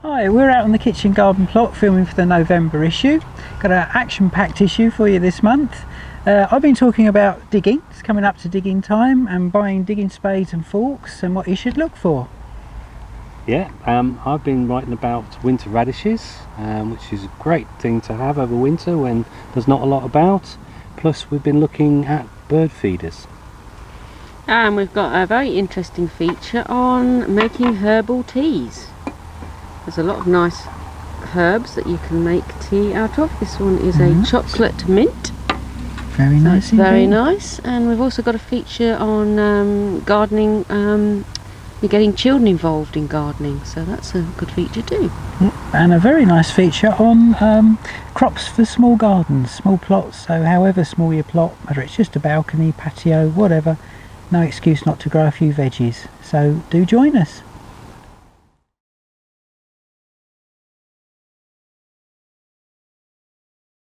Hi, we're out on the kitchen garden plot filming for the November issue. Got an action-packed issue for you this month. I've been talking about digging. It's coming up to digging time and buying digging spades and forks and what you should look for. Yeah, I've been writing about winter radishes, which is a great thing to have over winter when there's not a lot about. Plus we've been looking at bird feeders. And we've got a very interesting feature on making herbal teas. There's a lot of nice herbs that you can make tea out of. This one is a chocolate mint. Very nice indeed. Very nice. And we've also got a feature on gardening. You're getting children involved in gardening, so that's a good feature too. And a very nice feature on crops for small gardens, small plots. So however small your plot, whether it's just a balcony, patio, whatever, no excuse not to grow a few veggies. So do join us.